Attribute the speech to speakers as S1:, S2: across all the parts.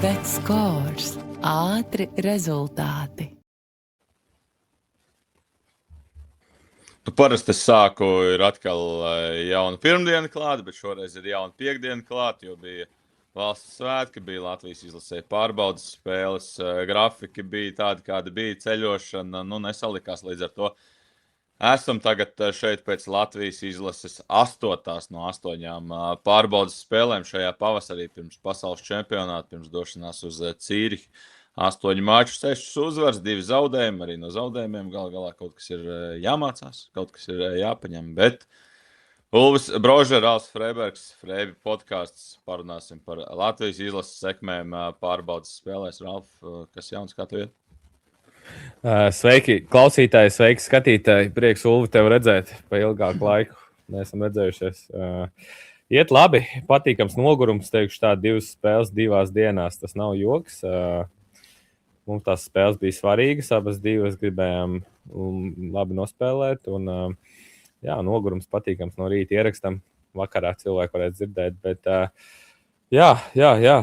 S1: BetScores. Ātri rezultāti.
S2: Parasti es sāku, ir atkal jauna pirmdiena klāta, bet šoreiz ir jauna piekdiena klāta, jo bija valsts svētki, bija Latvijas izlasē pārbaudas spēles, grafiki bija tādi, kādi bija, ceļošana, nesalikās līdz ar to. Esam tagad šeit pēc Latvijas izlases 8 no 8 pārbaudas spēlēm šajā pavasarī pirms pasaules čempionāta, pirms došanās uz Cīrihi. 8 maču, 6 uzvaras, 2 zaudējumi. Arī no zaudējumiem galā kaut kas ir jāmācās, kaut kas ir jāpaņem. Bet Ulvis Brožer, Ralfs Freibergs, Freibi podkāsts. Parunāsim par Latvijas izlases sekmēm pārbaudas spēlēs. Ralf, kas jauns, kā tu iet?
S3: Sveiki, klausītāji, sveiki, skatītāji. Prieks, Ulvi, tevi redzēt pa ilgāku laiku. Neesam redzējušies. Iet labi, patīkams nogurums, teikšu tā, 2 spēles 2 dienās. Tas nav joks. Mums tās spēles bija svarīgas, abas divas gribējām labi nospēlēt. Un, jā, nogurums patīkams no rīta ierakstam. Vakarā cilvēki varētu dzirdēt. Bet, jā,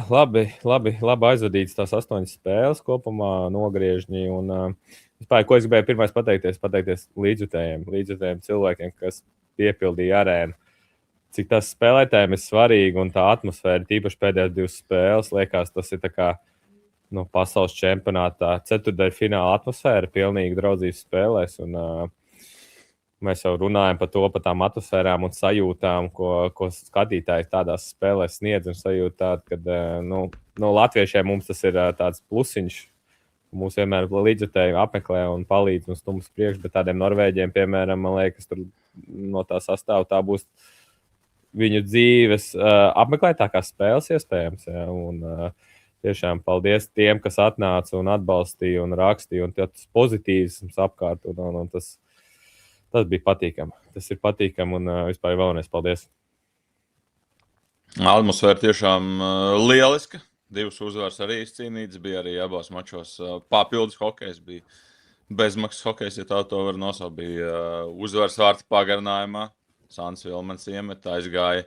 S3: labi aizvadīts tās 8 spēles kopumā nogriežņi. Un, vispār, ko es gribēju pirmais pateikties līdzjutējiem cilvēkiem, kas piepildīja arēnu. Cik tas spēlētājiem ir svarīgi un tā atmosfēra, tīpaši pēdējās 2 spēles, liekas, tas ir tā kā pasaules čempionātā ceturtdaļfināla atmosfēra, pilnīgi draudzības spēlēs. Un, mēs jau runājam par to, par tām atmosfērām un sajūtām, ko skatītāji tādās spēlēs sniedz. Un sajūta tāda, ka latviešiem mums tas ir tāds plusiņš. Mūs vienmēr līdzjutēji apmeklē un palīdz un stumjas priekš, bet tādiem norvēģiem, piemēram, man liekas, tur no tā sastāv tā būs viņu dzīves apmeklētākās spēles iespējams. Ja, un, tiešām paldies tiem, kas atnāca un atbalstīja un rakstīja, un tas pozitīvs apkārt. Un tas bija patīkami. Tas ir patīkami un vispār vēlreiz paldies.
S2: Atmosfēra tiešām lieliska. 2 uzvaras arī izcīnītas. Bija arī abos mačos papildus hokejs. Bija bezmaksas hokejs, ja tā to var nosaukt. Bija uzvaras vārta pagarinājumā. Sants Vilmans iemeta, aizgāja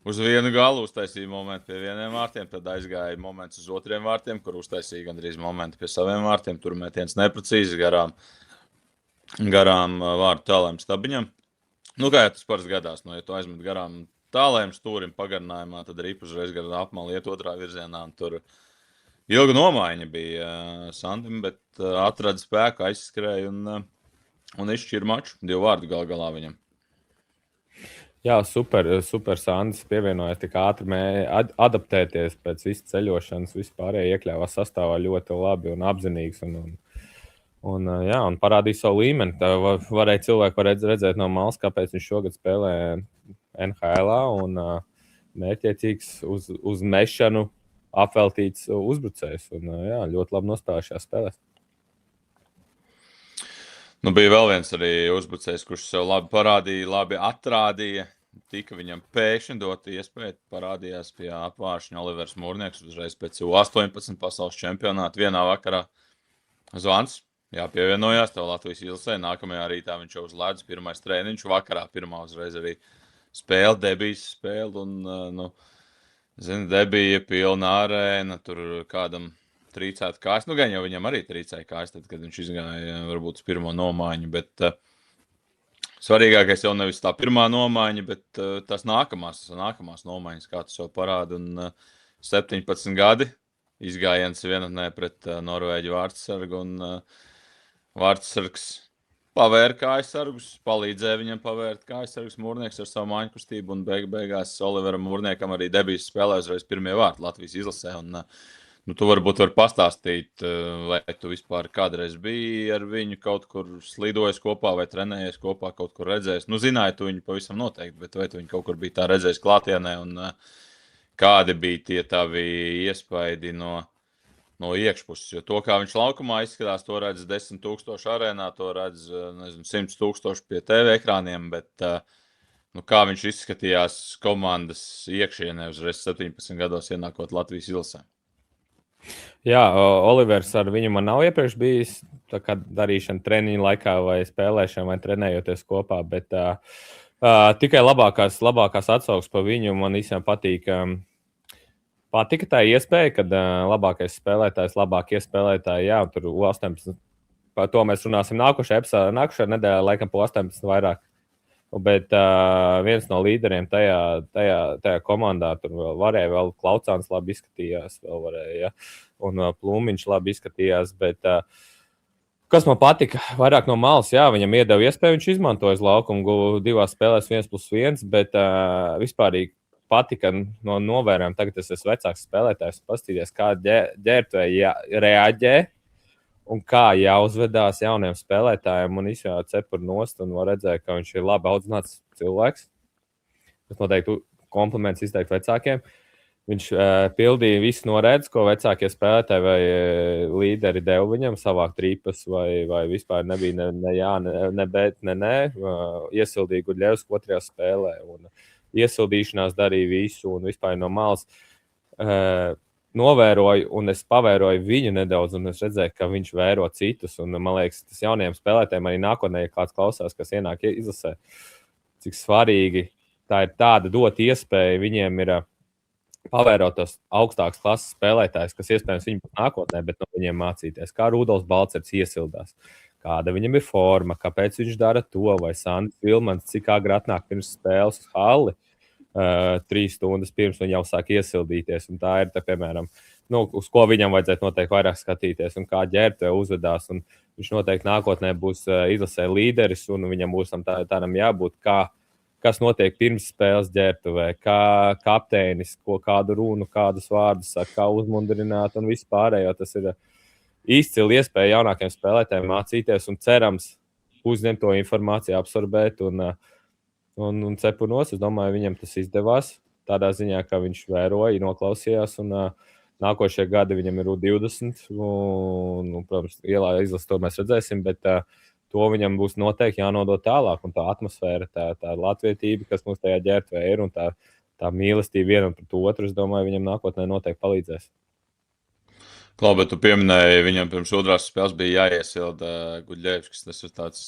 S2: uz vienu galu, uztaisīja momentu pie vieniem vārtiem, tad aizgāja moments uz otriem vārtiem, kur uztaisīja gandrīz momentu pie saviem vārtiem. Tur metiens neprecīzi garām vārtu tālēm stabiņam. Kā jau tas parasti gadās, ja tu aizmet garām tālēm stūrim pagarinājumā, tad arī uzreiz garām apmali iet otrā virzienā. Tur ilga nomaiņa bija Sandim, bet atrada spēku, aizskrēja un izšķīra maču. 2 vārdi galā viņam.
S3: Jā, super Sandis pievienojas tik ātri, adaptēties pēc visas ceļošanas, vispārēji iekļāvās sastāvā ļoti labi un apzinīgs un parādīja savu līmeni. Tā varēja cilvēku redzēt no malas, kāpēc viņš šogad spēlē NHL un mērķiecīgs uz mešanu apveltīts uzbrucējs un ļoti labi nospēlēja šajā spēlē.
S2: Bija vēl viens arī uzbrucējs, kurš sev labi parādīja, labi atrādīja. Tika viņam pēkšņi dot iespēju, parādījās pie apvāršņa Olivers Mūrnieks uzreiz pēc U18 pasaules čempionāta vienā vakarā. Zvans, jāpievienojās tev Latvijas izlasē. Nākamajā rītā viņš jau uz ledus, pirmais treniņš, vakarā pirmā uzreiz arī spēle, debijas spēle. Un, debija pilna arēna, tur kādam trīcēt kājas. Gan jau viņam arī trīcēja kājas, tad, kad viņš izgāja varbūt uz pirmo nomaiņu, bet svarīgākais jau nevis tā pirmā nomaiņa, bet tas nākamās nomaiņas, kā tu sev parādi. Un 17 gadi izgājiens vienatnē pret Norvēģu vārtsargu, un vārtsargs pavēra kājasargus, palīdzēja viņam pavērt kājasargus Mūrnieks ar savu māju kustību, un beigās Oliveram Mūrniekam arī debijas spēlē uzreiz pirmie vārti Latvijas izlasē. Un, tu varbūt vari pastāstīt, vai tu vispār kādreiz biji ar viņu kaut kur slidojis kopā vai trenējies kopā, kaut kur redzējis. Zināji tu viņu pavisam noteikti, bet vai tu viņu kaut kur bija tā redzējis klātienē, un kādi bija tie tavi iespaidi no iekšpuses? Jo to, kā viņš laukumā izskatās, to redz 10 000 arēnā, to redz 100 000 pie TV ekrāniem, bet kā viņš izskatījās komandas iekšienē uzreiz 17 gados ienākot Latvijas izlasē?
S3: Jā, Olivers ar viņu man nav iepriekš bijis darīšana treniņa laikā vai spēlēšana vai trenējoties kopā, bet tikai labākās atsauksmes par viņu man visiem patīk Patika tā iespēja, kad labākais spēlētājs, labākie spēlētāji, jā, tur 18. Par to mēs runāsim nākošajā nedēļā, laikam po 18 vairāk. Bet viens no līderiem tajā komandā tur vēl Klaucāns labi izskatījās, vēl varēja, ja? Un Plūmiņš labi izskatījās, bet kas man patika, vairāk no malas, jā, viņam iedeva iespēju, viņš izmantoja laukumu, guva 2 spēlēs 1+1, bet vispārīgi patika no novērojuma, tagad es esmu vecāks spēlētājs, pastīties, kā ģērbtuvēji reaģē un kā jāuzvedās jauniem spēlētājiem un izjāja cepuri nost un var redzēt, ka viņš ir labi audzināts cilvēks. Tas noteikti kompliments izteikt vecākiem. Viņš pildīja visu norēdus, ko vecākie spēlētāji vai līderi deva viņam, savākt trīpas vai vispār nebija ne jā, ne bet, ne nē. Iesildīja Gudļevsku 2. spēlē un iesildīšanās darīja visu un vispār no malas novēroju, un es pavēroju viņu nedaudz, un es redzēju, ka viņš vēro citus. Un, man liekas, tas jaunajiem spēlētājiem arī nākotnē, ja kāds klausās, kas ienāk izlasē, cik svarīgi tā ir tāda dot iespēja viņiem ir pavērot tos augstākas klases spēlētājus, kas iespējams viņu pat nākotnē, bet no viņiem mācīties. Kā Rudolfs Balcerts iesildās, kāda viņam ir forma, kāpēc viņš dara to, vai Sandis Vilmans, cik agri atnāk pirms spēles uz halli, 3 stundas pirms viņa jau sāk iesildīties. Un tā ir, piemēram, uz ko viņam vajadzētu noteikti vairāk skatīties un kā ģērbtuvē uzvedās. Un viņš noteikti nākotnē būs izlasē līderis un viņam būs tādam jābūt, kas notiek pirms spēles ģērbtuvē, kā kapteinis, kādu runu, kādus vārdus saka, kā uzmundrināt un vispārējo. Tas ir izcili iespēja jaunākiem spēlētājiem mācīties un cerams uzņemt to informāciju, absorbēt un cepunos. Es domāju, viņam tas izdevās tādā ziņā, ka viņš vēroja, noklausījās un nākošie gadi viņam ir U20 un protams, ielā izlases to mēs redzēsim, bet to viņam būs noteikti jānodod tālāk un tā atmosfēra, tā latvietība, kas mums tajā ģērbtuvē ir un tā mīlestība vienam pret otru, es domāju, viņam nākotnē noteikti palīdzēs.
S2: Klau, bet tu pieminēji, viņam pirms 2. spēles bija jāiesilda Gudļevskis. Tas ir tāds,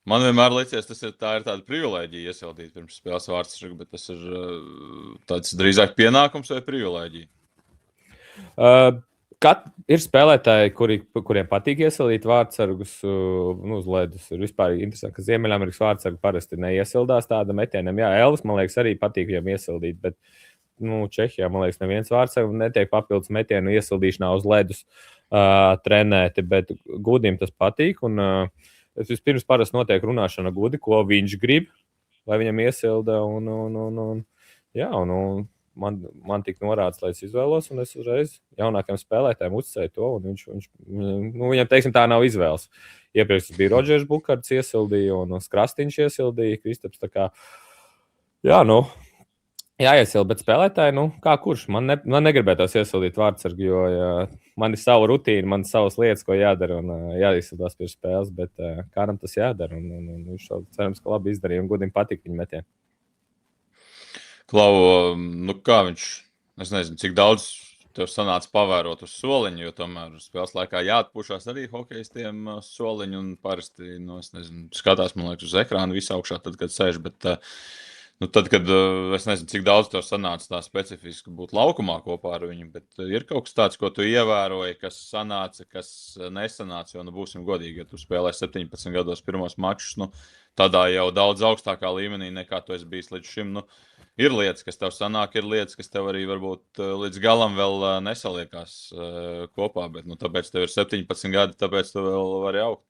S2: man vienmēr liekas, tā ir tāda privilēģija iesildīt pirms spēles vārdsargu, bet tas ir tāds drīzāk pienākums vai privilēģija?
S3: Ir spēlētāji, kuriem patīk iesildīt vārdsargus uz ledus. Ir vispār interesanti, ka Ziemeļamerikas vārdsargi parasti neiesildās tāda metienam. Jā, Elvis, man liekas, arī patīk viņam iesildīt, bet Čehijā, man liekas, neviens vārdsargs netiek papildus metienu iesildīšanā uz ledus trenēti, bet Gudim tas patīk. Un es vispirms parasti notiek runāšana ar Gudi, ko viņš grib, lai viņam iesilda. Man tika norādes, lai es izvēlos, un es uzreiz jaunākiem spēlētājiem uzticēju to, un viņam, teiksim, tā nav izvēles. Iepriekš tas bija Rodžers Bukards iesildīja, un Krastīņš iesildīja, Kristaps tā kā, jāiesilda, bet spēlētāji, kā kurš? Man negribētos iesildīt vārdsargu, jo man ir sava rutīna, man ir savas lietas, ko jādara, un jāiesildās pirms spēles, bet kādam tas jādara, un viņš to cerams, ka labi izdarīja, un Gudim patīk viņa metien.
S2: Klau, kā viņš, es nezinu, cik daudz tev sanāca pavērot uz soliņu, jo tomēr spēles laikā jāatpušās arī hokejistiem soliņu un parasti, es nezinu, skatās, man liekas, uz ekrānu visu augšā, tad, kad sēž, bet tad, kad es nezinu, cik daudz tev sanāca tā specifiski būt laukumā kopā ar viņu, bet ir kaut kas tāds, ko tu ievēroji, kas sanāca, kas nesanāca, jo, būsim godīgi, ja tu spēlē 17 gados pirmos mačus, tādā jau daudz augstākā līmenī nekā tu esi bijis līdz šim, ir lietas, kas tev sanāk, ir lietas, kas tev arī varbūt līdz galam vēl nesaliekās kopā, bet tāpēc tev ir 17 gadi, tāpēc tu vēl vari augt.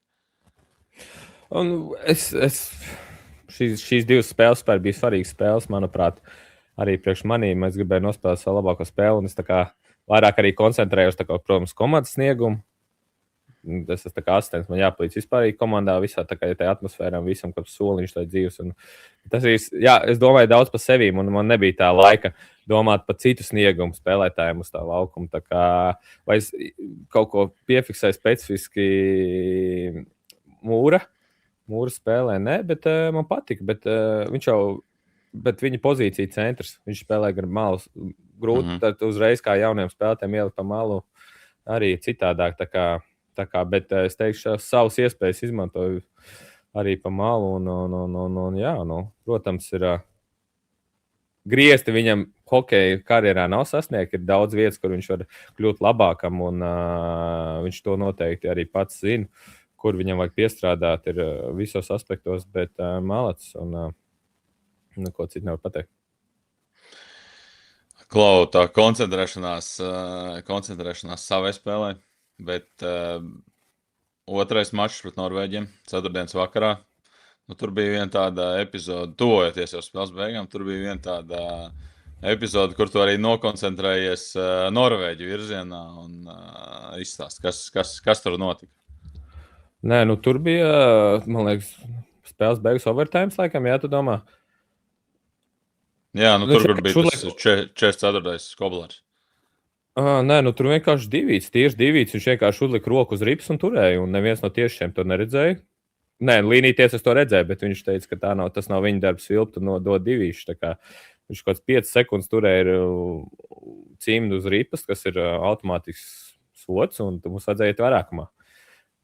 S3: Un šīs 2 spēles bija svarīgas spēles, manuprāt, arī priekš manīm. Es gribēju nospēlēt savu labāko spēli, un es tā kā vairāk arī koncentrējos, protams, komandas sniegumu. Tas ir asistents, man jāpalīdz vispārīgi komandā, visā tā kā tā atmosfēram, visam, kāds soliņš tai dzīves. Un tas ir, es domāju daudz par sevīm, un man nebija tā laika domāt par citu sniegumu spēlētājiem uz tā laukuma. Tā kā, vai es kaut ko piefiksēju specifiski Mūra spēlē, ne, bet man patika, bet viņa pozīcija centrs, viņš spēlē gar malu grūti, tad uzreiz kā jauniem spēlētājiem ielikt pa malu arī citādāk, bet es teikšu, savas iespējas izmantoju arī pa malu, protams, ir griezti viņam hokeja karjerā nav sasniegt. Ir daudz vietas, kur viņš var kļūt labākam, un viņš to noteikti arī pats zina, kur viņam vajag piestrādāt ir visos aspektos, bet malacis un neko citu nevar pateikt.
S2: Klau, tā koncentrēšanās savai spēlē, bet otrais mačs pret Norvēģiem, ceturtdienas vakarā. Nu, tur bija viena tāda epizode, tuvojoties jau spēles beigām, tur bija viena tāda epizode, kur tu arī nokoncentrējies Norvēģu virzienā un izstāst, kas tur notika.
S3: Nē, nu tur bija, man liekas, spēles beigas overtime, laikam, jā, tu domā?
S2: Jā, nu tur, kur bija tas 44. Koblers.
S3: Nē, nu tur vienkārši tieši divīts, viņš vienkārši uzlika roku uz rips un turēja, un neviens no tiešiem to neredzēja. Nē, līnīties es to redzēju, bet viņš teica, ka tas nav viņa darbs vilkt un dod divīšu. Viņš kaut kāds 5 sekundes turēja cimdu uz ripas, kas ir automātisks sots, un mums vajadzēja iet vairākumā.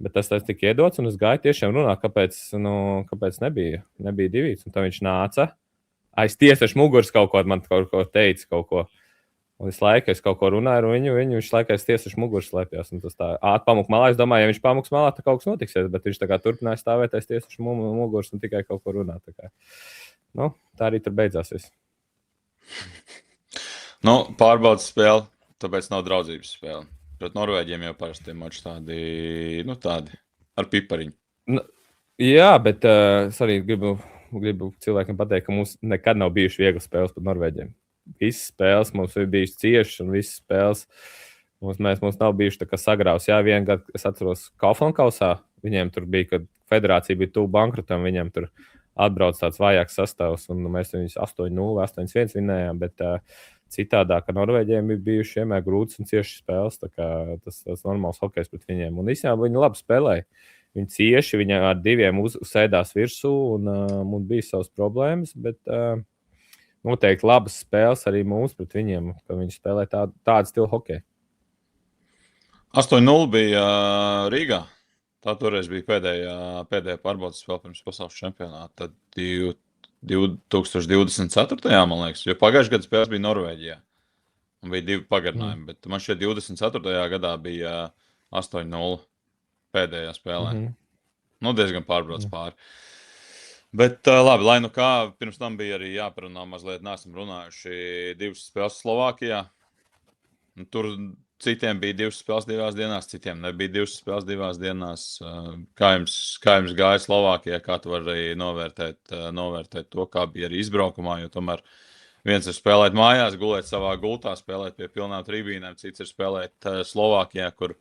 S3: Bet tas tika iedots, un es gāju tiešām runāt, kāpēc nebija divīts. Un tad viņš nāca, aiz tiesneša muguras kaut ko teica, kaut ko. Un visu laiku es kaut ko runāju ar viņu, viņš laikā aiz tiesneša muguras slēpjas. Tas tā pamuka malā, es domāju, ja viņš pamuks malā, tad kaut kas notiksies, bet viņš tā kā turpināja stāvēt aiz tiesneša muguras un tikai kaut ko runāt. Tā arī tur beidzās viss.
S2: Pārbaudas spēle, tāpēc nav draudzības spēle. Pret Norvēģiem jau parasti mači tādi ar pipariņu.
S3: Jā, bet es arī gribu cilvēkiem pateikt, ka mums nekad nav bijuši viegli spēles pret Norvēģiem. Visas spēles mums ir bijušas ciešas, un visas spēles mums nav bijušas tā kā sagrāvs. Jā, vienu gadu es atceros Kauflandkausā, viņiem tur bija, kad federācija bija tuvu bankrotam, viņiem tur atbrauc tāds vājāks sastāvs, un mēs viņus 8-0, 8-1 vinējām, bet citādāk, ka Norvēģiem ir bijuši vienmēr grūtas un ciešas spēles, tā kā tas normāls hokejs pret viņiem. Un īstenībā viņi labi spēlēja. Viņi cieši, viņi ar diviem sēdās virsū, un mums bija savas problēmas, bet noteikti labas spēles arī mums pret viņiem, ka viņi spēlē tādu stilu hokeju.
S2: 8-0 bija Rīgā. Tā toreiz bija pēdējā pārbaudas spēle pirms pasaules čempionāta. Tad 2024. man liekas, jo pagājušajā gadā spēles bija Norvēģijā. Un bija 2 pagarinājumi, bet man šeit 24. gadā bija 8-0 pēdējā spēlē. Diezgan pārbrauc pāri. Bet labi, lai nu kā, pirms tam bija arī jāparunā mazliet, neesam runājuši 2 spēles Slovākijā. Tur citiem bija 2 spēles 2 dienās, citiem nebija 2 spēles 2 dienās. Kā jums gāja Slovākijā, kā tu vari novērtēt to, kā bija arī izbraukumā, jo tomēr viens ir spēlēt mājās, gulēt savā gultā, spēlēt pie pilnām tribīnēm, cits ir spēlēt Slovākijā, kur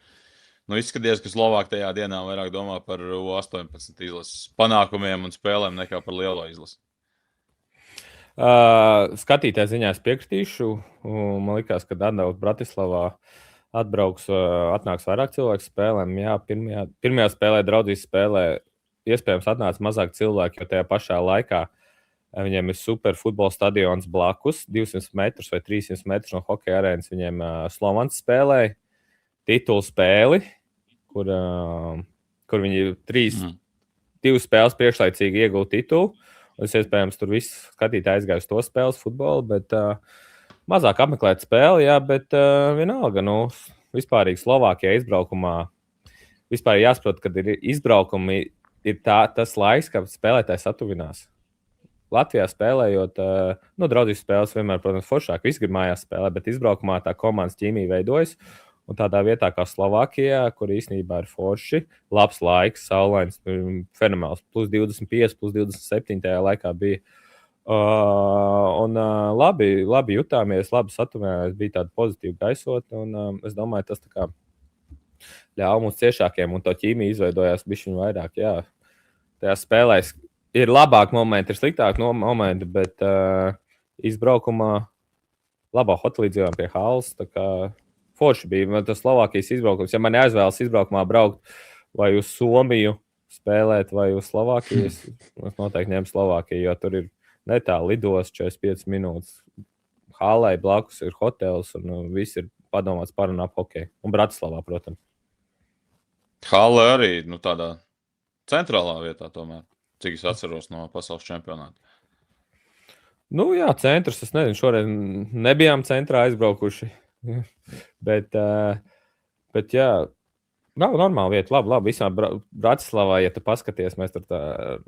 S2: izskaties, ka Slovāki tajā dienā vairāk domā par U18 izlases panākumiem un spēlēm nekā par lielo izlasi.
S3: Skatītāju ziņā es piekritīšu. Man liekas, ka Dandaut Bratislavā atnāks vairāk cilvēku spēlēm. Jā, pirmajā spēlē, draudzības spēlē, iespējams atnāca mazāk cilvēku, jo tajā pašā laikā viņiem ir super futbola stadions blakus, 200 metrus vai 300 metrus no hokeja arēnas. Viņiem Slovans spēlēja titulu spēli, kur viņi 2 spēles priekšlaicīgi ieguva titulu. Es iespējams tur viss skatītāji aizgāju uz to spēles futbolu, bet mazāk apmeklēt spēli, jā, bet vienalga, vispārīgi Slovākijā izbraukumā, vispār jāsaprot, kad ir izbraukumi, ir tas laiks, kad spēlētājs satuvinās. Latvijā spēlējot, draudzības spēles vienmēr, protams, foršāk, visi grib mājās spēlēt, bet izbraukumā tā komandas ķīmija veidojas. Un tādā vietā kā Slovākijā, kur īstenībā ir forši, labs laiks, saulains, fenomenāls, plus 25, plus 27 tajā laikā bija. Labi jutāmies, labi satuvējāmies, bija tāda pozitīva gaisotne, un es domāju, tas tā kā ļāva mums ciešākiem, un to ķīmiju izveidojās bišķiņu vairāk, jā. Tajā spēlēs ir labāk momenti, ir sliktāk momenti, bet izbraukumā labā hotelī dzīvojām pie halas, tā kā forši bija tas Slovākijas izbraukums. Ja man jāizvēlas izbraukumā braukt vai uz Somiju spēlēt, vai uz Slovākiju, es noteikti ņemu Slovākiju, jo tur ir netālu lidos 45 minūtes. Halai blakus ir hotels, un viss ir padomāts par un ap hokeju. Un Bratislavā, protams.
S2: Halle arī tādā centrālā vietā tomēr, cik es atceros no pasaules čempionāta.
S3: Nu, jā, centrs. Es nezinu, šoreiz nebijām centrā aizbraukuši. bet jā, nav normāla vieta. Labi. Vismaz Bratislavā, ja tu paskaties, mēs tur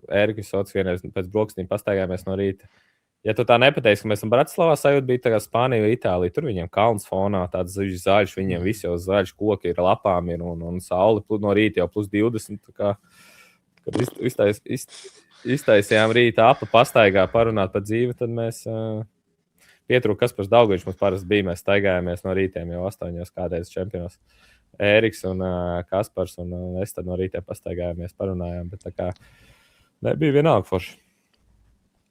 S3: Ēriku Sots vienreiz pēc brokastīm pastaigājāmies no rīta. Ja tu tā nepateiksi, ka mēs esam Bratislavā, sajūta bija tā kā Spānija vai Itālija. Tur viņiem kalns fonā, tāds zaļš, viņiem visi jau zaļš koki ir, lapām ir un saule no rīta jau plus 20. Kad iztaisījām rīta apa pastaigā parunāt par dzīvi, tad mēs pietrūka Kaspars Daugavičs mums parasti bija. Mēs staigājāmies no rītiem jau 8. kādreiz čempionos. Ēriks un Kaspars un es tad no rītiem pastaigājāmies, parunājām, bet tā kā nebija vienalga forši.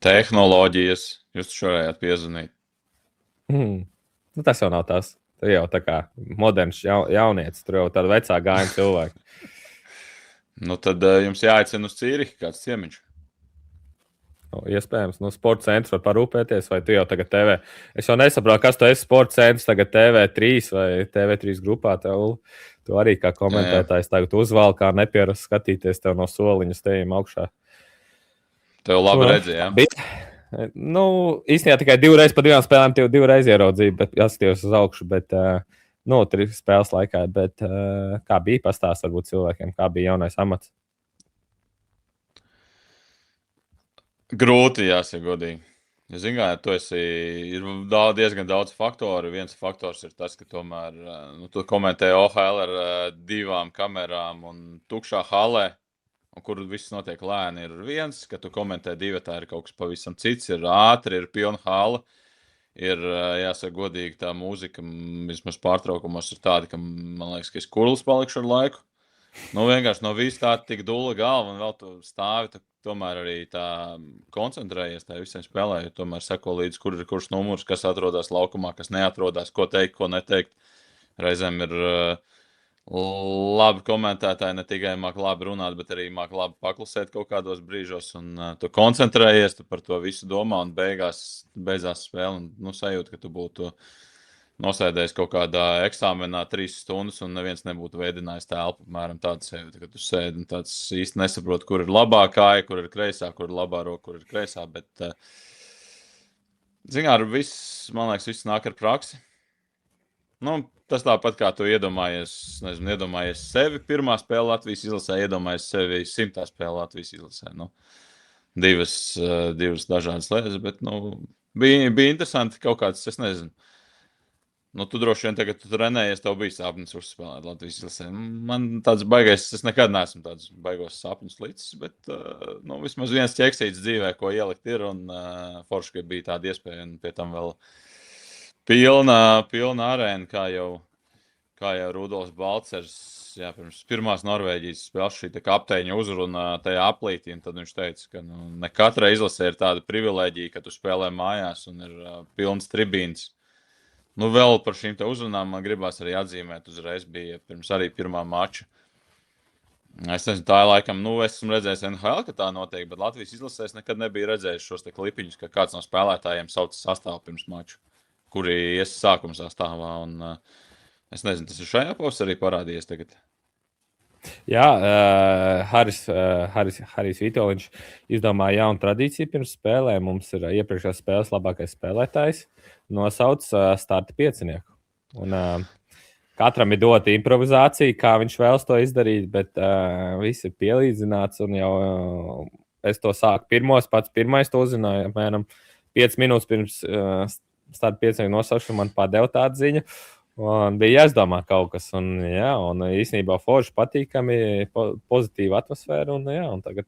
S2: Tehnoloģijas. Jūs taču varējāt piezvanīt.
S3: Nu, tas jau nav tas. Tur jau tā kā moderns jaunietis, tur jau tāda vecā gājuma cilvēka.
S2: Nu, tad jums jāaicina uz Cīrihi kāds ciemiņš.
S3: Nu, iespējams, sporta centrs var parūpēties, vai tu jau tagad TV. Es jau nesaprotu, kas tu esi sporta centrs, tagad TV3 vai TV3 grupā. Tu arī kā komentētājs tagad uzvalk, kā nepierast skatīties tev no soliņa stējiem augšā.
S2: Tev labi redzēja, jā?
S3: Nu, īstenībā tikai 2 reizes pa 2 spēlēm, 2 reizes ieraudzīju, bet jāskatījos uz augšu, bet, 3 spēles laikā, bet kā bija pastāst varbūt cilvēkiem, kā bija jaunais amats?
S2: Grūti, jāsaka godīgi. Ja zin, kā, ir diezgan daudz faktoru. Viens faktors ir tas, ka tomēr, tu komentē OHL ar 2 kamerām un tukšā halē, un kur viss notiek lēni, ir viens, ka tu komentē 2, tā ir kaut kas pavisam cits, ir ātri, ir pilna hala, ir, jāsaka godīgi, tā mūzika, vismaz pārtraukumos ir tāda, ka, man liekas, ka es kurls palikšu ar laiku. Nu, vienkārši no visu tā tik dula galva, un vēl tu stāvi, tomēr arī tā koncentrējies tā visiem spēlē, jo tomēr seko līdz, kur ir kurš numurs, kas atrodas laukumā, kas neatrodas, ko teikt, ko neteikt. Reizēm ir labi komentētāji, ne tikai māk labi runāt, bet arī māk labi paklusēt kaut kādos brīžos, un tu koncentrējies, tu par to visu domā, un beidzās spēle, un sajūta, ka tu būtu nosēdējis kaut kādā eksāmenā 3 stundas, un neviens nebūtu veidinājis telpu. Apmēram tāda sajūta, ka tu sēdi un tāds īsti nesaproti, kur ir labā kāja, kur ir kreisā, kur ir labā roka, kur ir kreisā. Bet, zināt, man liekas, viss nāk ar praksi. Nu, tas tāpat kā tu iedomājies sevi pirmā spēle Latvijas izlasē, iedomājies sevi 100. spēle Latvijas izlasē. Nu, divas dažādas lietas, bet bija interesanti kaut kāds, es nezinu. Nu, tu droši vien tagad trenējies, tev bija sapnis uzspēlēt Latvijas izlasē. Man tāds baigais, es nekad neesmu tāds baigos sapņus licis, bet vismaz viens ķeksīts dzīvē, ko ielikt ir, un forši, ka bija tāda iespēja, un pie tam vēl pilna arēna, kā jau Rudolfs Balcers, pirms pirmās Norvēģijas spēles šī kapteiņa uzrunā tajā aplītī, un tad viņš teica, ka ne katrai izlasē ir tāda privilēģija, ka tu spēlē mājās un ir pilns tribīns. Vēl par šīm te uzrunām man gribās arī atzīmēt, uzreiz bija pirms arī pirmā mača. Es nezinu, tā ir laikam, esmu redzējis NHL, ka tā notiek, bet Latvijas izlasēs nekad nebija redzējis šos te klipiņus, ka kāds no spēlētājiem sauc sastāvu pirms maču, kuri ies sākuma sastāvā, un es nezinu, tas ir šajā pavasarī parādījies tagad.
S3: Jā, Harijs Vitoļņš izdomāja jaunu tradīciju pirms spēlēm. Mums ir iepriekšējās spēles labākais spēlētājs, nosauc starta piecinieku. Un, katram ir dota improvizācija, kā viņš vēlas to izdarīt, bet viss ir pielīdzināts. Un jau es to sāku pats pirmais to uzzināju, apmēram 5 minūtes pirms starta piecinieku nosaukšana man padeva tādu ziņu. Un bija jāizdomā kaut kas, un īstenībā forši patīkami, pozitīva atmosfēra. Un tagad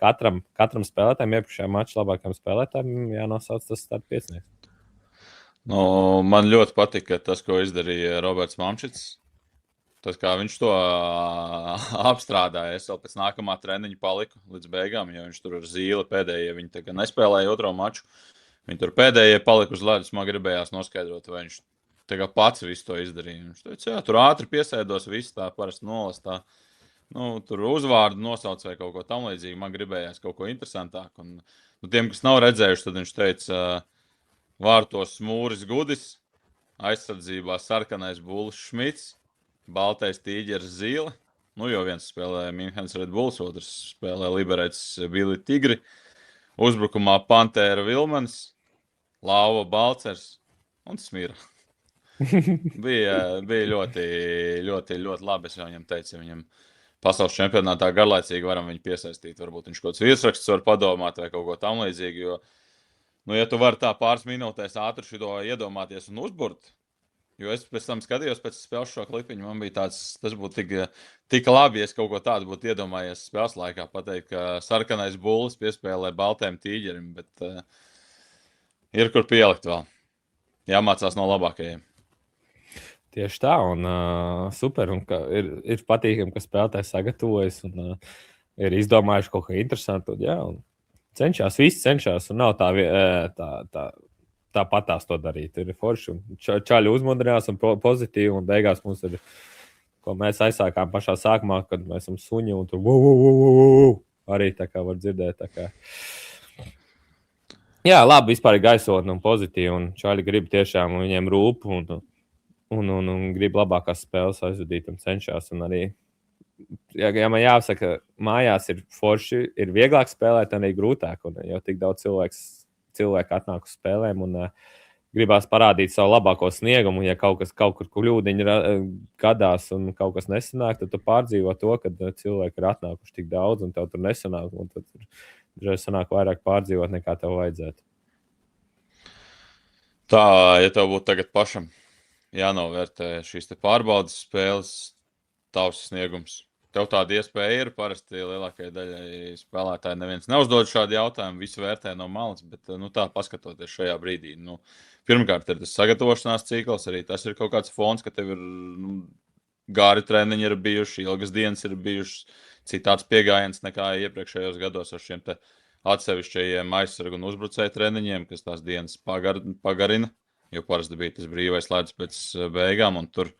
S3: katram spēlētājam, iepriekšējā mačā labākajam spēlētājam, jānosauc tas starta piecinieks.
S2: Man ļoti patika tas, ko izdarīja Roberts Mamčits. Tas, kā viņš to apstrādāja, es vēl pēc nākamā treniņa paliku līdz beigām, jo viņš tur ar Zīli pēdējie, viņi tagad nespēlēja otro maču. Viņi tur pēdējie palika uz ledus, man gribējās noskaidrot, vai viņš pats visu to izdarīja. Viņš teica, jā, tur ātri piesēdos, viss tā parasti nolastā. Tur uzvārdu nosauc vai kaut ko tam līdzīgi. Man gribējās kaut ko interesantāku. Un, tiem, kas nav redzējuši, tad viņš teica, vārtos Mūris Gudis, aizsardzībā sarkanais Bulls Šmits, baltais Tīģers Zīle. Jo viens spēlē Minhenes Red Bulls, otrs spēlē Liberēts Bili Tigri. Uzbrukumā Pantēra Vilmans. Lauva Balcers un Smira. bija ļoti labi. Es viņam teicu, viņam pasaules čempionātā garlaicīgi varam viņu piesaistīt. Varbūt viņš kaut kāds virsrakstus var padomāt vai kaut ko tam līdzīgu. Jo, ja tu vari tā pāris minūtēs ātri šo iedomāties un uzburt, jo es pēc tam skatījos pēc spēles šo klipiņu, man bija tas būtu tik labi, ja es kaut ko tādu būtu iedomājies spēles laikā, pateikt, ka sarkanais bullis piespēlē baltiem tīģerim, bet ir kur pielikt vēl. Jāmācās no labākajiem.
S3: Tieši tā, un super, un ir patīkami, ka spēlētājs sagatavojas un ir izdomājuši kaut ko interesantu. Jā, un visi cenšas, un nav tā patās to darīt. Ir forši, un čaļi uzmundrinās un pozitīvi, un beigās mums ir, ko mēs aizsākām pašā sākumā, kad mēs esam suņi, un tur arī tā kā var dzirdēt. Tā kā. Jā, labi, vispār ir gaisotni un pozitīvi, un čaļi grib tiešām, un viņiem rūp, un grib labākās spēles aizvadīt un cenšas. Un arī, ja man jāsaka, mājās ir forši, ir vieglāk spēlēt, arī grūtāk. Un jau tik daudz cilvēku atnāk uz spēlēm un gribās parādīt savu labāko sniegumu. Ja kaut kur kļūdiņi gadās un kaut kas nesanāk, tad tu pārdzīvo to, ka cilvēki ir atnākuši tik daudz un tev tur nesanāk. Un tad dažreiz sanāk vairāk pārdzīvot, nekā tev vajadzētu.
S2: Tā, ja tev būtu tagad pašam jānovērtē šīs pārbaudas spēles, tavs sniegums. Tev tāda iespēja ir. Parasti lielākajai daļai spēlētāji neviens neuzdod šādu jautājumu. Visi vērtē no malas, bet tā paskatoties šajā brīdī. Pirmkārt, ir tas sagatavošanās cikls, arī tas ir kaut kāds fons, ka tev ir gāri treniņi ir bijuši, ilgas dienas ir bijušas, citāds pieejams nekā iepriekšējos gados ar šiem atsevišķajiem aizsargu un uzbrucēju treniņiem, kas tās dienas pagarina. Jo parasti bija tas brīvais ledus pēc beigām, un tur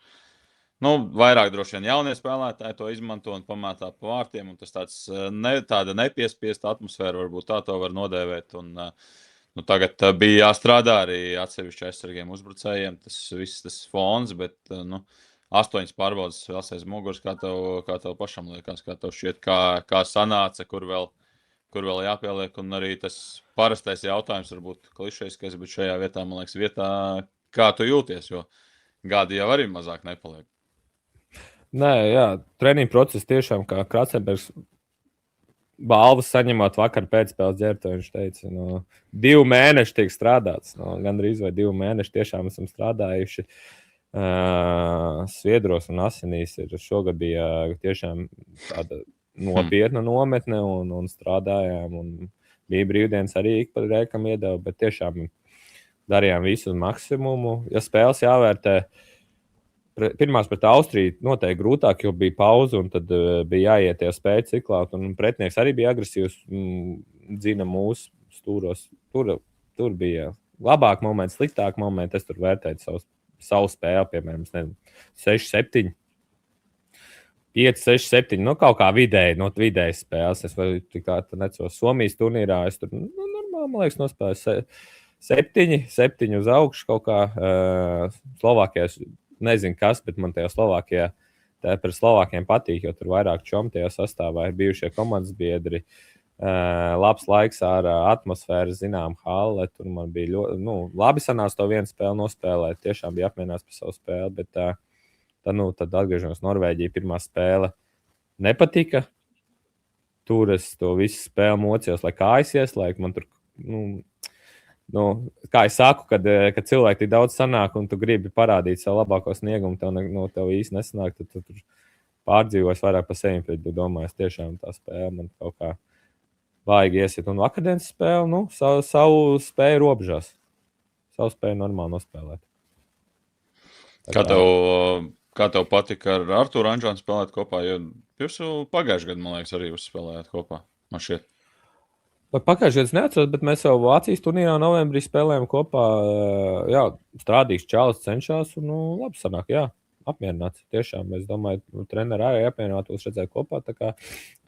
S2: vairāk droši vien jaunie spēlētāji to izmanto un pamētā pa vārtiem, un tas tāda nepiespiesta atmosfēra, varbūt tā to var nodēvēt, un tagad bija jāstrādā arī atsevišķi aizsargiem uzbrucējiem, tas fons, bet 8 pārbaudas spēles aiz muguras, kā tev pašam liekas, kā tev šķiet, kā sanāca, kur vēl jāpieliek, un arī tas parastais jautājums varbūt klišejiskais, bet šajā vietā, man liekas, kā tu jūties, jo gadi jau arī mazāk nepaliek.
S3: Nē, jā, treniņu process tiešām, kā Krasenbergs balvas saņemot vakar pēcspēles ģērbtu, viņš teica, 2 mēneši tiek strādāts, gandrīz vai 2 mēneši tiešām esam strādājuši sviedros un asinīs. Šogad bija tiešām tāda nopietna nometne un strādājām, un bija brīvdienas arī ik pa reikam iedeva, bet tiešām darījām visu maksimumu. Ja spēles jāvērtē, pirmās pret Austriju noteikti grūtāk, jo bija pauze, un tad bija jāiet tajā spēļu ciklā, un pretinieks arī bija agresīvs, dzina mūsu stūros. Tur bija labāk momenti, sliktāk momenti, es tur vērtēju savu spēli, piemēram, 6-7. 5, 6, 7, kaut kā vidēji spēles. Es varu tik tādu necos Somijas turnīrā, es tur, normāli, man liekas, nospēlēju 7 uz augšu kaut kā. Slovākijā, nezinu kas, bet man tajā Slovākijā, par Slovākiem patīk, jo tur vairāk čom tajā sastāvā ir bijušie komandas biedri. Labs laiks ar atmosfēru, zinām, halle. Tur man bija ļoti, labi sanāca to vienu spēli nospēlēt. Tiešām bija apmierinās par savu spēli, bet tad atgriežos Norvēģijā. Pirmā spēle nepatika. Tur es to visu spēli mocījos, lai kājas ieslēgtu. Man tur, kā es saku, kad cilvēki tik daudz sanāk un tu gribi parādīt savu labāko sniegumu, tev īsti nesanāk, tad tu tur pārdzīvos vairāk par sevi, bet tu domājies, tiešām tā spēle man kaut kā vajag iesiet. Un vakardienas spēle, savu spēju robežās. Savu spēju normāli nospēlēt.
S2: Kā tev patika ar Arturu Anžānu spēlēt kopā? Jo jūs pagājušajā gadā, man liekas, arī uzspēlējāt kopā. Man šķiet.
S3: Pagājušajā gadā neatceros, bet mēs jau Vācijas turnīrā novembrī spēlējām kopā. Jā, strādīgs čalis cenšas un labi sanāk, jā. Apmierināts. Tiešām, es domāju, treneri arī apmierinātos redzēt kopā. Tā kā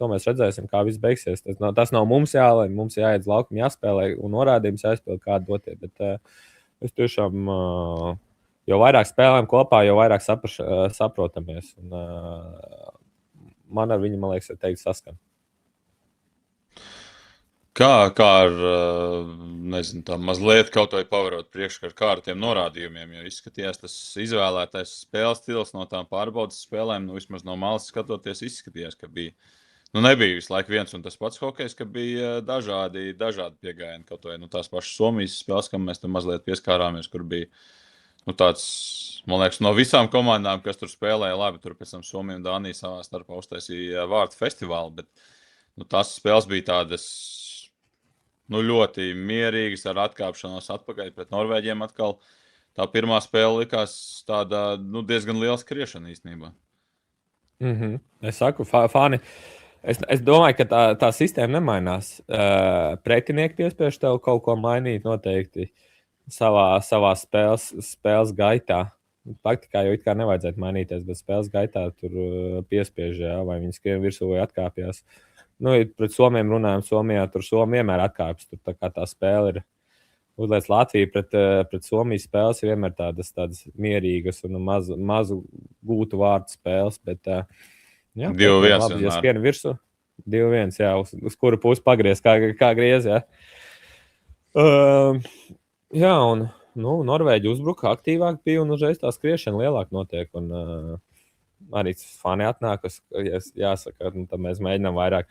S3: to mēs redzēsim, kā viss beigsies. Tas nav mums jālēm, mums jāiet uz laukumu, jāspēlē un norādījums jāizpild kādu dotie. Bet es tiešām, jo vairāk spēlēm kopā, jo vairāk saprotamies. Un, man ar viņu, man liekas, teikt saskan.
S2: Kā ar, nezinu, tā mazliet kaut vai pavarot priekškaru kā ar tiem norādījumiem, jo izskatījās tas izvēlētais spēles stils no tām pārbaudas spēlēm, nu vismaz no malas skatoties, izskatījās, ka bija, nu nebija visu laiku viens un tas pats hokejs, ka bija dažādi piegājieni, kaut vai, nu tās pašas Somijas spēles, kam mēs tam mazliet pieskārāmies, kur bija, nu tāds, man liekas, no visām komandām, kas tur spēlēja labi, tur pēc tam Somija un Dānija savā starpā uztaisīja vārtu festivālu, bet, nu tās spēles bija tādas, nu, ļoti mierīgas ar atkāpšanos atpakaļ pret Norvēģiem atkal. Tā pirmā spēle likās tāda, nu, diezgan liela skriešana īstenībā.
S3: Es saku, fani, es domāju, ka tā sistēma nemainās. Pretinieki piespiež tev kaut ko mainīt noteikti savā spēles gaitā. Taktikā jau it kā nevajadzētu mainīties, bet spēles gaitā tur piespiež, jā, vai viņi skrien virsū vai atkāpjas. Nu, pret Somiem runājam, Somijā tur Somija vienmēr atkāpjas. Tur tā spēle ir uzliec Latviju pret Somijas spēles ir vienmēr tādas mierīgas un mazu gūtu vārdu spēles, bet jā,
S2: 2-1
S3: ja skrien virsū, 2-1, jā, uz kuru pusi pagriez, kā griez, jā. Jā, un Norvēģi uzbruka aktīvāk bija un uzreiz tā skriešana lielāk notiek, un arī fani atnāk, jāsaka, tad mēs mēģinām vairāk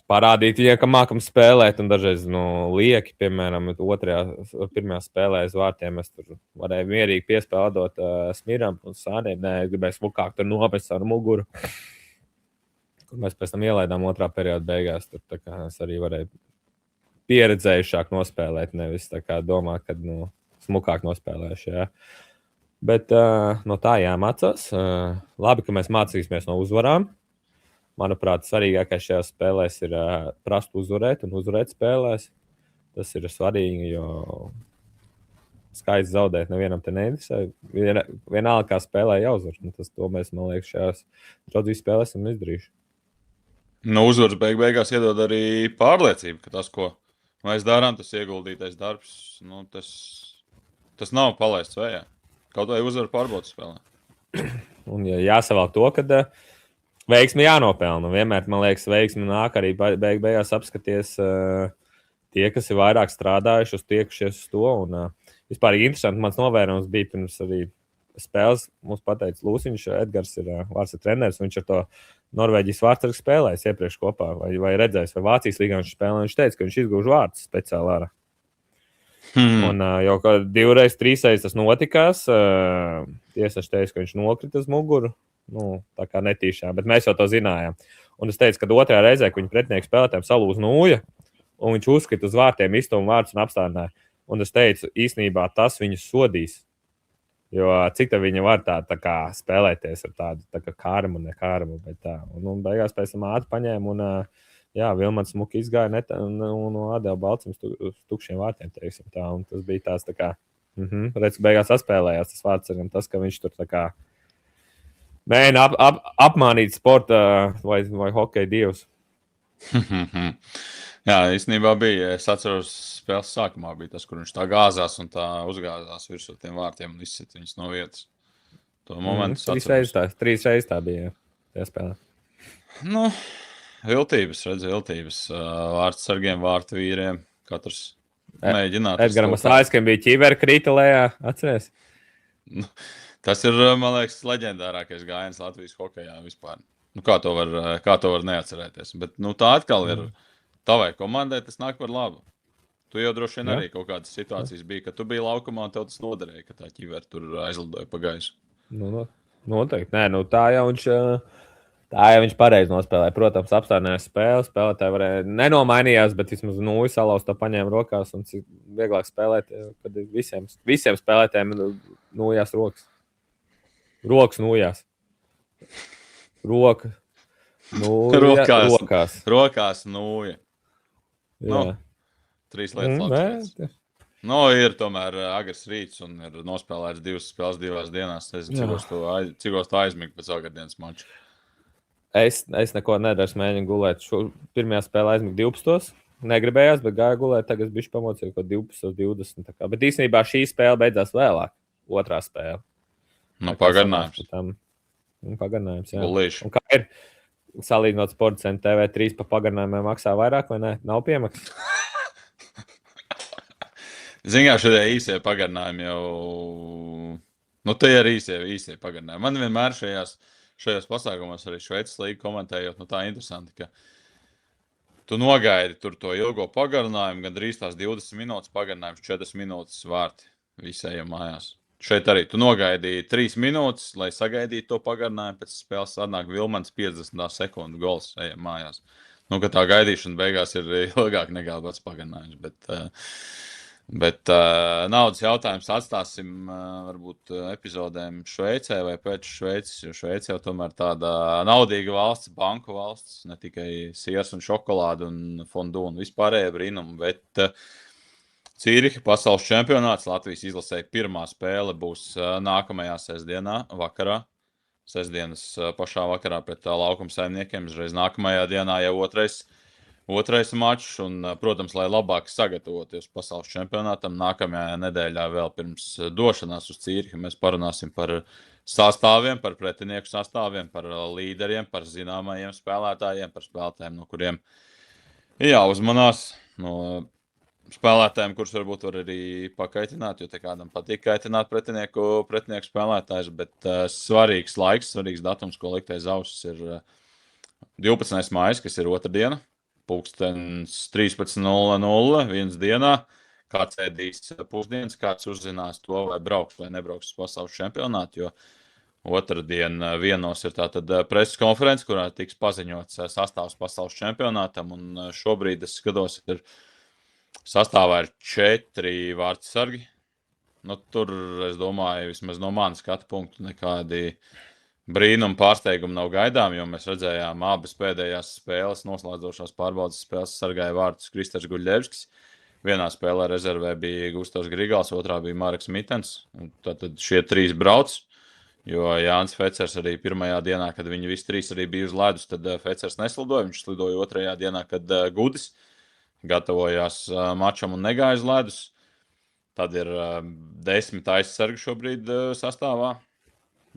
S3: parādīt, ka mākam spēlēt, un dažreiz lieki, piemēram, pirmajā spēlē aiz vārtiem mēs tur varēja mierīgi piespēlēt Smiram un Sādiem, gribēja smukāk tur nopest ar muguru, kur mēs pēc tam ielaidām otrā perioda beigās, tur tā kā es arī varēju pieredzējušāk nospēlēt, nevis tā kā domāt, kad smukāk nospēlējuši, jā. Bet no tā jāmācās. Labi, ka mēs mācīsimies no uzvarām. Manuprāt, svarīgākais šajās spēlēs ir prast uzvarēt un uzvarēt spēlēs. Tas ir svarīgi, jo skaisti zaudēt nevienam te neinteresē. Vienalga, kā spēlē jāuzvar. To mēs, man liekas, šajās draudzīs spēlēs esam izdarījuši.
S2: Nu, uzvaras beigās iedod arī pārliecību, ka tas, ko mēs darām, tas ieguldītais darbs, nu, tas nav palaists vējā. Kaut vai uzvaru pārbaudas spēlē.
S3: Un jāsavēl to, ka veiksmi jānopelna. Vienmēr, man liekas, veiksmi nāk arī beigās apskaties tie, kas ir vairāk strādājuši, tiekušies uz to. Un vispār interesanti, mans novērojums bija pirms arī spēles. Mums pateica Lūsiņš, Edgars ir vārds treneris, viņš ar to Norvēģijas vārdsargu spēlējis iepriekš kopā, vai redzējis, vai Vācijas līgā viņš spēlē. Viņš teica, ka viņš izgūž vārdus speciāli ārā. Un jau 2, 3 tas notikās. Tiesaši teica, ka viņš nokrita uz muguru. Tā kā netīšām, bet mēs jau to zinājām. Un es teicu, ka otrajā reizē, kad viņa pretinieku spēlētājiem salūza nūja, un viņš uzkrita uz vārtiem, iztuma vārdus un apstādināja. Un es teicu, īstenībā tas viņus sodīs. Jo cik tā viņa var tā kā spēlēties ar tādu tā kā kārmu, nekārmu, bet tā. Un beigās pēc tam ātri paņēma un jā, Vilmans smuki izgāja un atdeva balcim uz tukšiem vārtiem, teiksim tā. Un tas bija tāds tā kā, redz, beigās atspēlējās tas vārds, tas, ka viņš tur tā kā mēģina apmānīt sporta vai hokeja dievus.
S2: Jā, īstenībā bija. Es atceros, spēles sākumā bija tas, kur viņš tā gāzās un tā uzgāzās virsū tiem vārtiem un izsit viņus no vietas. To momentu es atceros.
S3: 3 reizes tā bija tajā spēlē.
S2: Nu, viltības, vārds sargiem, vārtu vīriem. Katrs mēģināt.
S3: Edgaram Sāļskim bija ķivera krīta lejā, atceries?
S2: Tas ir, man liekas, leģendārākais gājiens Latvijas hokejā vispār. Nu, kā to var neatcerēties? Bet tā atkal ir tavai komandai, tas nāk par labu. Tu jau droši vien arī kaut kādas situācijas bija, ka tu biji laukumā un tev tas noderēja, ka tā ķivera tur aizlidoja pa gaisu.
S3: Noteikti. Nē, tā jau viņš pareizi nospēlēja. Protams, apstādinājās spēli. Spēlētāji varēja nenomainījās, bet vismaz nūju salauzta paņēma rokās un cik vieglāk spēlēt, kad visiem spēlētājiem nūjās rokas. Rokas nūjās.
S2: Rokās nūja. 3 lietas labas. Ir tomēr agrs rīts un ir nospēlēts 2 spēles 2 dienās. Nezinu, cikos to aizmigt pēc vakardienas mača.
S3: Es neko nedaru, mēģinu gulēt. Pirmajā spēlē aizmigt 12. Negribējās, bet gāju gulēt. Tagad bišķi pamocīju, ka 12, 20. Bet īstenībā šī spēle beidzās vēlāk. Otrā spēle.
S2: Pagarinājums.
S3: Pagarinājums, jā.
S2: Gulīši.
S3: Un kā ir? salīdzinot Sports centra TV3 pa pagarinājumiem maksā vairāk vai ne? Nav piemaksas.
S2: Ziniet, šie īsie pagarinājumi jau. Nu, tie ir īsie pagarinājumi. Man vienmēr šajos pasākumos, arī Šveices līga komentējot, nu tā interesanti, ka tu nogaidi tur to ilgo pagarinājumu, gandrīz tās 20 minūtes pagarinājums, 4 minūtes vārti visiem mājās. Šeit arī tu nogaidīji 3 minūtes, lai sagaidītu to pagarinājumu, pēc spēles atnāk Vilmans 50 sekundu gols, ejam mājās. Nu, ka tā gaidīšana beigās ir ilgāk nekā pats pagarinājums, bet naudas jautājums atstāsim varbūt epizodēm Šveicē vai pēc Šveices, jo Šveice jau tomēr tāda naudīga valsts, banku valsts, ne tikai siers un šokolāde un fondu un vispārējie brīnumi, bet Cīriha pasaules čempionāts Latvijas izlasē pirmā spēle būs nākamajā sestdienā vakarā. Sestdienas pašā vakarā pret laukuma saimniekiem, uzreiz nākamajā dienā jau otrais mačs, un, protams, lai labāk sagatavoties pasaules čempionātam, nākamajā nedēļā vēl pirms došanās uz Cīrihu mēs parunāsim par sastāviem, par pretinieku sastāviem, par līderiem, par zināmajiem spēlētājiem, par spēlētājiem, no kuriem jāuzmanās, no spēlētājiem, kurus varbūt var arī pakaitināt, jo te kādam patīk kaitināt pretinieku spēlētājs, bet svarīgs laiks, svarīgs datums, ko likt aiz ausis, ir 12. mājas, kas ir otrdiena, 13:00 vienas dienā. Kāds ēdīs pusdienas, kāds uzzinās to, vai brauks vai nebrauks uz pasaules čempionātu, jo otrdien vienos ir tātad preses konferences, kurā tiks paziņots sastāvs pasaules čempionātam, un šobrīd es skatos, ir sastāvā ir 4 vārtsargi. Nu, tur, es domāju, vismaz no manas skatu punktu nekādi brīnumi pārsteigumi nav gaidām, jo mēs redzējām abas pēdējās spēles, noslēdzošās pārbaudas spēles sargāja vārtus Kristers Guļļevskis. Vienā spēlē rezervē bija Gustavs Grigals, otrā bija Marks Mitens. Tātad šie 3 brauc, jo Jānis Fecers arī pirmajā dienā, kad viņi visi 3 arī bija uz ledus, tad Fecers neslidoja. Viņš slidoja otrajā dienā, kad Gudis gatavojās mačam un negāja uz ledus. Tad ir 10 aizsargi šobrīd sastāvā.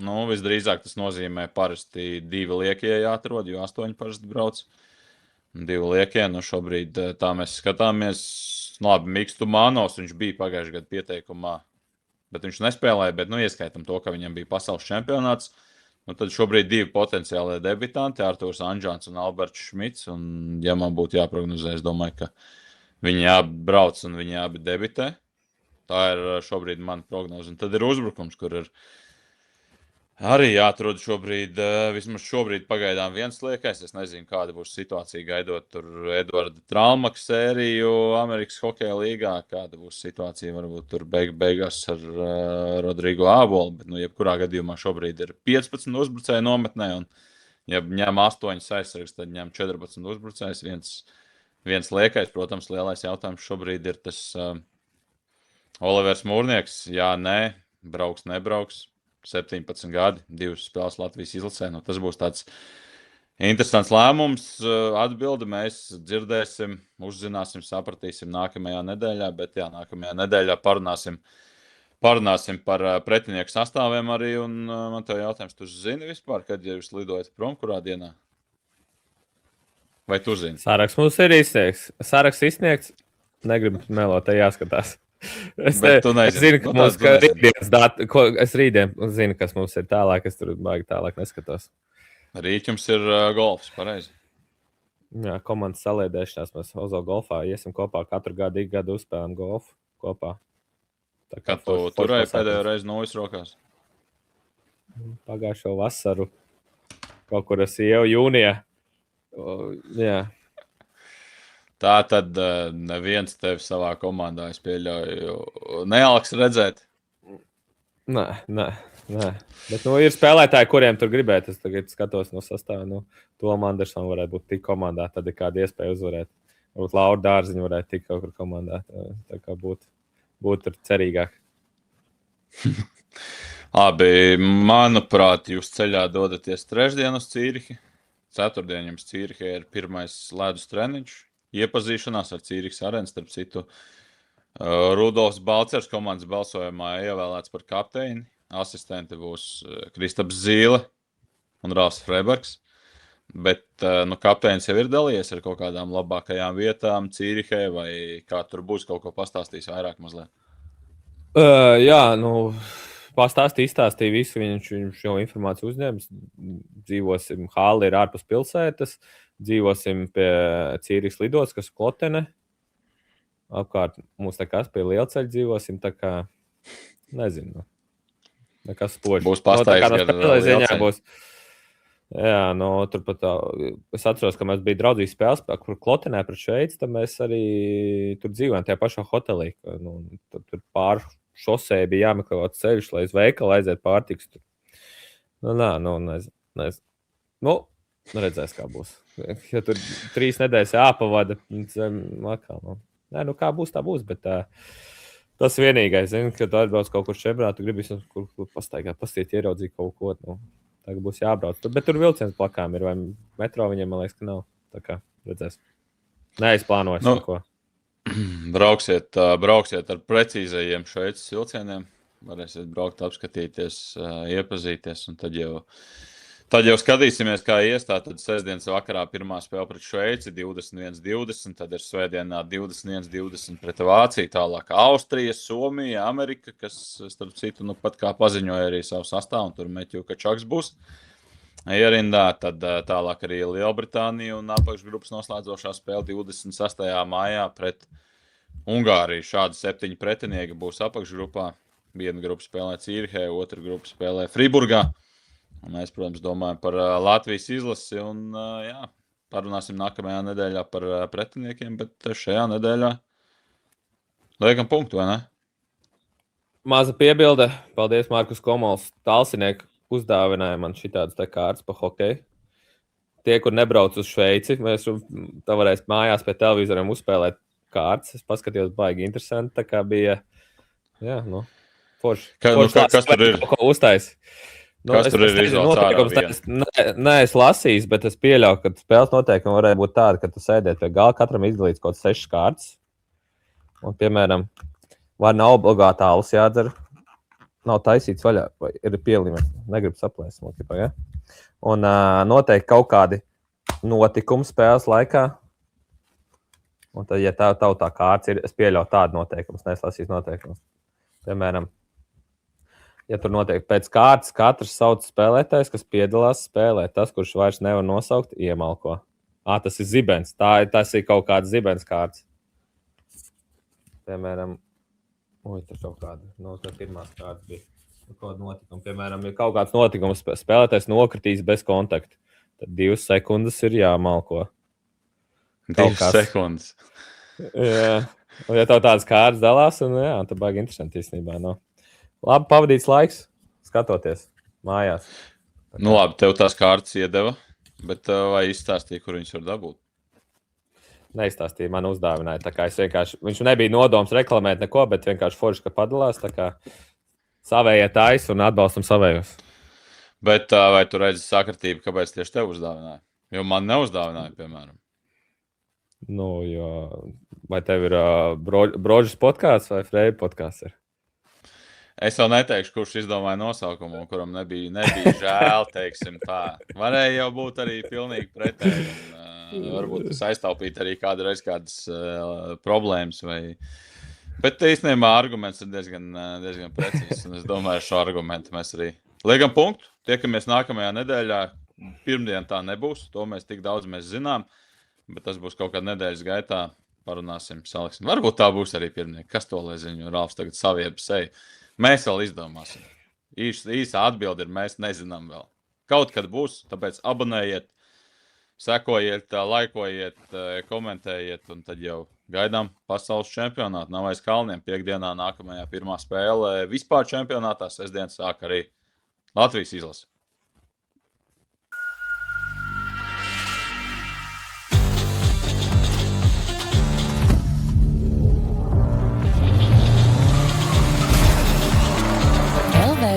S2: Nu, visdrīzāk tas nozīmē parasti 2 liekie jāatrod, jo 8 parasti brauc. 2 liekie, nu šobrīd tā mēs skatāmies. Labi, Miks Tumānos, viņš bija pagājušajā gadu pieteikumā, bet viņš nespēlēja, bet, nu, ieskaitam to, ka viņam bija pasaules čempionāts. Nu, tad šobrīd 2 potenciālie debitanti, Artūrs Anžāns un Alberts Šmits, un, ja man būtu jāprognozē, es domāju, ka viņi abi brauc un viņi abi debitē. Tā ir šobrīd mana prognoze. Un tad ir uzbrukums, kur ir arī jāatrod šobrīd, vismaz šobrīd pagaidām viens liekais. Es nezinu, kāda būs situācija gaidot tur Eduarda Tralmaka sēriju Amerikas hokeja līgā, kāda būs situācija varbūt tur beigās ar Rodrigo Ābolu, bet, nu, jebkurā gadījumā šobrīd ir 15 uzbrucēju nometnē, un, ja ņem 8 aizsargs, tad ņem 14 uzbrucējs, viens liekais. Protams, lielais jautājums šobrīd ir tas Olivers Mūrnieks, jā, nē, brauks, nebrauks. 17 gadi, 2 spēles Latvijas izlasē. Nu, tas būs tāds interesants lēmums. Atbildi mēs dzirdēsim, uzzināsim, sapratīsim nākamajā nedēļā, bet jā, nākamajā nedēļā parunāsim par pretinieku sastāviem arī, un man tev jautājums, tu zini vispār, kad jūs lidojat prom, kurā dienā? Vai tu zini?
S3: Saraksts mums ir izsniegts. Saraksts izsniegts, negribu melot, te jāskatās. Es zinu, ka mums ir rītdienas dati. Es rītdien zinu, kas mums ir tālāk. Es tur baigi tālāk neskatos.
S2: Rīt jums ir golfs, pareizi.
S3: Jā, komandas saliedēšanās. Mēs Ozo golfā iesim kopā. Katru gadu uzspēlējam golfu kopā.
S2: Kad tu turēji pēdējo reizi novis rokās?
S3: Pagājušo vasaru. Kaut kur es jau jūnijā. Jā.
S2: Tā tad neviens tevi savā komandā, es pieļauju, nealks redzēt.
S3: Nē. Bet, nu, ir spēlētāji, kuriem tur gribēt. Es tagad skatos no sastāvā. Nu, Toma Andersona varētu būt tik komandā. Tad ir kāda iespēja uzvarēt. Varbūt Laura Dārziņa varētu tik kaut kur komandā. Tā kā būtu cerīgāk.
S2: Labi, manuprāt, jūs ceļā dodaties trešdien uz Cīrihi. Ceturtdien jums Cīrihē ir pirmais ledus treniņš. Iepazīšanās ar Cīrihas arēnu, starp citu, Rudolfs Balcers komandas balsojumā ievēlēts par kapteini. Asistenti būs Kristaps Zīle un Rāls Freibergs. Bet kapteinis jau ir dalījies ar kaut kādām labākajām vietām, Cīrihē, vai kā tur būs, kaut ko pastāstīs vairāk mazliet.
S3: Jā, izstāstīja visu. Viņš jau informāciju uzņēmis. Dzīvosim, Hāli ir ārpus pilsētas, dzīvosim pie Cīrihas lidotas, kas ir Klotene. Apkārt mums nekas pie lielceļa dzīvosim, tā kā nezinu. Nekas spožs.
S2: Būs pastāstījis, ka
S3: lielceļa būs. Jā, turpat es atceros, ka mēs bijām draudzīgi spēles, kur Klotenē pret Šveici, tad mēs arī tur dzīvojam tajā pašā hotelī. Tur pāri šosei bija jāmeklē ceļš, lai uz veikalu aiziet pārtiks. Nezinu. Redzēs, kā būs. Ja tur 3 nedēļas jāpavada, atkal. Kā būs, tā būs. Bet tas vienīgais, kad tu atbrauc kaut kur čempionātā, tu gribi kur pastaigāt, pastiet, ieraudzīt kaut ko. Tagad būs jābrauc. Bet tur vilciens plakām ir, vai metro viņiem, man liekas, ka nav. Tā kā redzēs. Neizplānojas neko.
S2: Brauksiet ar precīzajiem Šveices vilcieniem. Varēsiet braukt, apskatīties, iepazīties, un tad jau skatīsimies, kā ies. Tad sestdienas vakarā pirmā spēle pret Šveici 21-20, tad ir svētdienā 21-20 pret Vāciju, tālāk Austrija, Somija, Amerika, kas, starp citu, pat kā paziņoja arī savu sastāvu, un tur Meķu Kačaks būs ierindā, tad tālāk arī Lielbritānija un apakšgrupas noslēdzošā spēle 26. maijā pret Ungāriju. Šādi 7 pretinieki būs apakšgrupā. Viena grupa spēlē Cīrihē, otra grupa spēlē Friburgā. Un mēs, protams, domājam par Latvijas izlasi un parunāsim nākamajā nedēļā par pretiniekiem, bet šajā nedēļā liekam punktu, vai ne?
S3: Maza piebilde. Paldies, Markus Komols. Talsinieku uzdāvināja man šitādas tā kārtas pa hokeju. Tie, kur nebrauc uz Šveici, tā varēs mājās pie televizoriem uzspēlēt kārtas. Es paskatījos, baigi interesanti, tā kā bija, forši.
S2: Kas tur ir?
S3: Uztais.
S2: Kas tur ir izvēlēts ārā viena?
S3: Nē, es lasīju, bet es pieļauju, ka spēles noteikumi varēja būt tādi, ka tu sēdiet pie gala, katram izdalīts kaut 6 kārtas. Un, piemēram, vai nav obligāti alus jādzer, nav taisīts vaļā, vai ir pielimēts, negribu saplēst. Ja? Un noteikti kaut kādi notikumi spēles laikā. Un tad, ja tā kārtas ir, es pieļauju tādu noteikumus, neeslasīju noteikumus. Piemēram, ja tur notiek pēc kārtas, katrs sauc spēlētājs, kas piedalās spēlē. Tas, kurš vairs nevar nosaukt, iemalko. Tas ir zibens. Tas ir kaut kāds zibens kārtas. Piemēram, tur kaut kāda pirmās kārtas bija. Kaut notikuma. Piemēram, ja kaut kāds notikums spēlētājs nokritīs bez kontakta, tad 2 sekundes ir jāmalko.
S2: 2 sekundes.
S3: Jā. Un ja tev tādas kārtas dalās, tad baigi interesanti īstenībā. Labi pavadīts laiks, skatoties mājās.
S2: Labi, tev tās kārtas iedeva, bet vai izstāstīja, kur viņas var dabūt?
S3: Neizstāstīja, man uzdāvināja. Tā kā viņš nebija nodoms reklamēt neko, bet vienkārši forši, ka padalās. Tā kā savējie tais un atbalstam savējos.
S2: Bet vai tu redzi sakritību, kāpēc tieši tev uzdāvināja? Jo man neuzdāvināja, piemēram.
S3: Vai tev ir Brožas podkāsts vai Freja podkāsts ir?
S2: Es vēl neteikšu, kurš izdomāja nosaukumu, kuram nebija žēl, teiksim tā. Varēja jau būt arī pilnīgi pretēji. Varbūt tas aiztaupīt arī kādas problēmas. Bet īstenībā arguments ir diezgan precīzs. Un es domāju, šo argumentu mēs arī liekam punktu. Tiekamies nākamajā nedēļā. Pirmdien tā nebūs, to mēs tik daudz zinām. Bet tas būs kaut kādā nedēļas gaitā. Parunāsim, saliksim. Varbūt tā būs arī pirmdiena. Kas to lai zina, jo Ralfs tagad savieba seju. Mēs vēl izdomāsim. Īsā atbilde ir, mēs nezinām vēl. Kaut kad būs, tāpēc abonējiet, sekojiet, laikojiet, komentējiet, un tad jau gaidām pasaules čempionātu. Nav aiz kalniem. Piektdienā nākamajā pirmā spēle vispār čempionātā. Sestdien sāk arī Latvijas izlase.